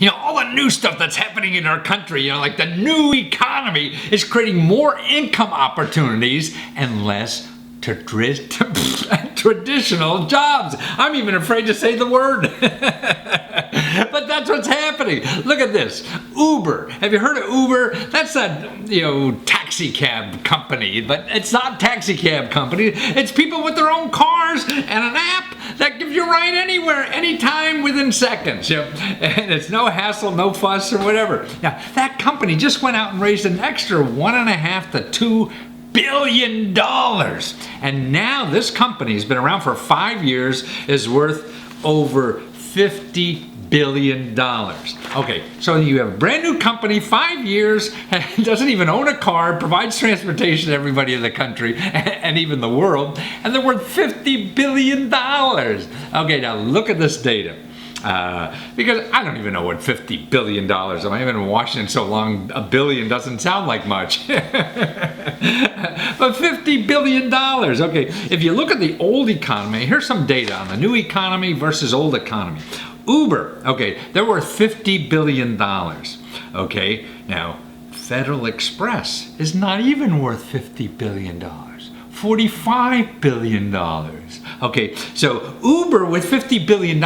all the new stuff that's happening in our country, like the new economy is creating more income opportunities and less traditional jobs. I'm even afraid to say the word. But that's what's happening. Look at this. Uber. Have you heard of Uber? That's a taxi cab company, but it's not taxi cab company. It's people with their own cars and an app that gives you a ride anywhere, anytime, within seconds. And it's no hassle, no fuss, or whatever. Now, that company just went out and raised an extra $1.5 to $2 billion. And now this company has been around for 5 years, is worth over $50 billion. Okay, so you have a brand new company, 5 years, doesn't even own a car, provides transportation to everybody in the country and even the world, and they're worth $50 billion. Okay, now look at this data. Because I don't even know what $50 billion is. I've been in Washington so long, a billion doesn't sound like much. But $50 billion. Okay, if you look at the old economy, here's some data on the new economy versus old economy. Uber, okay, they're worth $50 billion. Okay, now Federal Express is not even worth $50 billion. $45 billion. Okay, so Uber with $50 billion,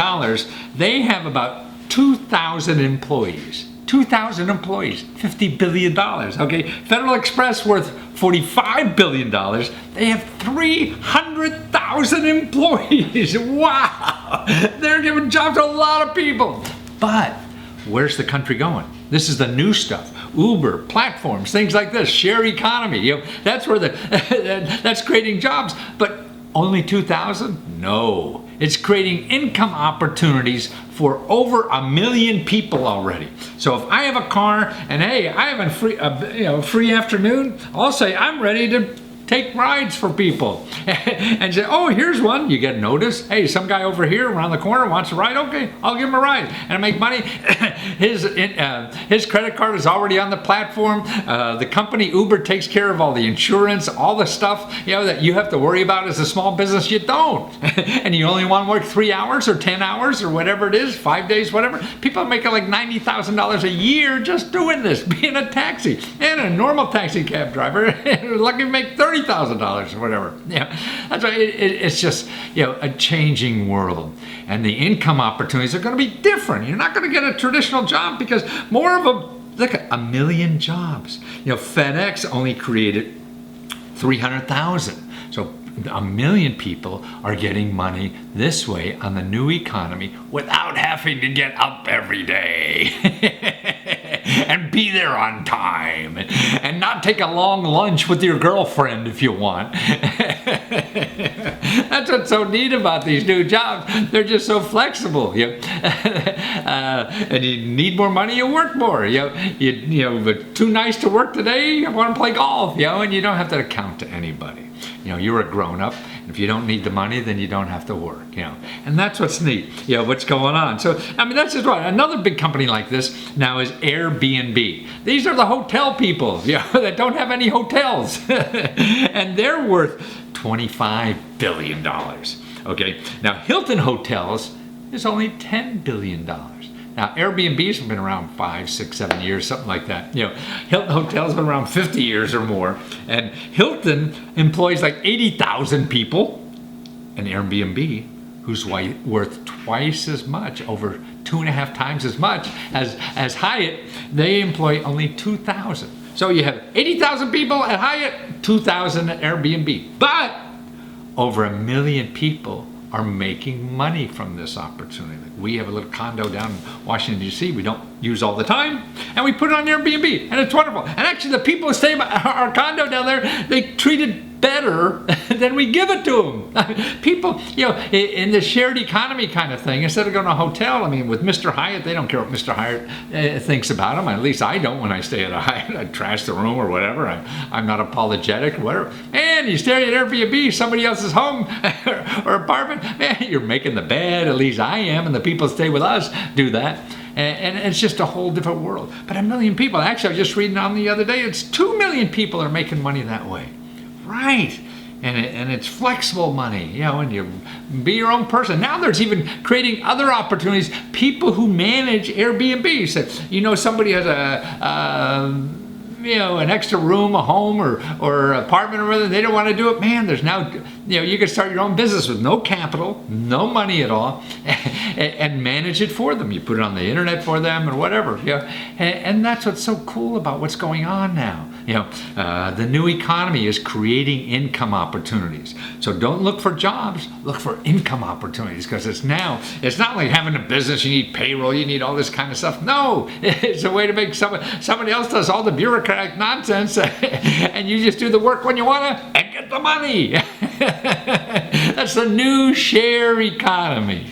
they have about 2,000 employees. 2,000 employees, $50 billion. Okay, Federal Express worth $45 billion. They have 300,000 employees. Wow, they're giving jobs to a lot of people. But where's the country going? This is the new stuff. Uber, platforms, things like this, share economy. That's where that's creating jobs. But only 2,000? No. It's creating income opportunities for over 1 million people already. So if I have a car and hey, I have a free afternoon, I'll say I'm ready to take rides for people and say, oh, here's one. You get notice. Hey, some guy over here around the corner wants a ride. Okay, I'll give him a ride and I make money. His credit card is already on the platform. The company Uber takes care of all the insurance, all the stuff that you have to worry about as a small business. You don't. And you only want to work 3 hours or 10 hours or whatever it is, 5 days, whatever. People are making like $90,000 a year just doing this, being a taxi and a normal taxi cab driver. Lucky to make $30,000 or whatever. That's right. It's just a changing world, and the income opportunities are going to be different. You're not going to get a traditional job because more of a look at 1 million jobs. FedEx only created 300,000. So 1 million people are getting money this way on the new economy without having to get up every day. And be there on time and not take a long lunch with your girlfriend if you want. That's what's so neat about these new jobs. They're just so flexible. And you need more money, you work more. But too nice to work today, you want to play golf. And you don't have to account to anybody. You're a grown-up, and if you don't need the money, then you don't have to work, And that's what's neat, what's going on. So, that's just right. Another big company like this now is Airbnb. These are the hotel people, that don't have any hotels. And they're worth $25 billion. Okay, now Hilton Hotels is only $10 billion. Now, Airbnb's been around 5, 6, 7 years, something like that. Hilton Hotel's been around 50 years or more. And Hilton employs like 80,000 people. And Airbnb, who's worth twice as much, over 2.5 times as much as Hyatt, they employ only 2,000. So you have 80,000 people at Hyatt, 2,000 at Airbnb. But over 1 million people are making money from this opportunity. We have a little condo down in Washington, D.C. we don't use all the time, and we put it on Airbnb, and it's wonderful. And actually, the people who stay in our condo down there, they treat it better than we give it to them. People, in the shared economy kind of thing, instead of going to a hotel, with Mr. Hyatt, they don't care what Mr. Hyatt thinks about them. At least I don't when I stay at a Hyatt. I trash the room or whatever. I'm not apologetic or whatever. And you stay at Airbnb, somebody else's home or apartment, man, you're making the bed. At least I am, and the people that stay with us do that. And it's just a whole different world. But 1 million people, actually I was just reading on the other day, it's 2 million people are making money that way. Right. and it's flexible money, you know, and you be your own person. Now there's even creating other opportunities. People who manage Airbnb said, you know, somebody has you know, an extra room, a home, or apartment or whatever, they don't want to do it. Man, there's now, you know, you can start your own business with no capital, no money at all, and manage it for them. You put it on the internet for them or whatever. You know, and that's what's so cool about what's going on now. You know, the new economy is creating income opportunities. So don't look for jobs, look for income opportunities, because it's not like having a business, you need payroll, you need all this kind of stuff. No, it's a way to make somebody else does all the bureaucratic nonsense and you just do the work when you want to and get the money. That's the new share economy.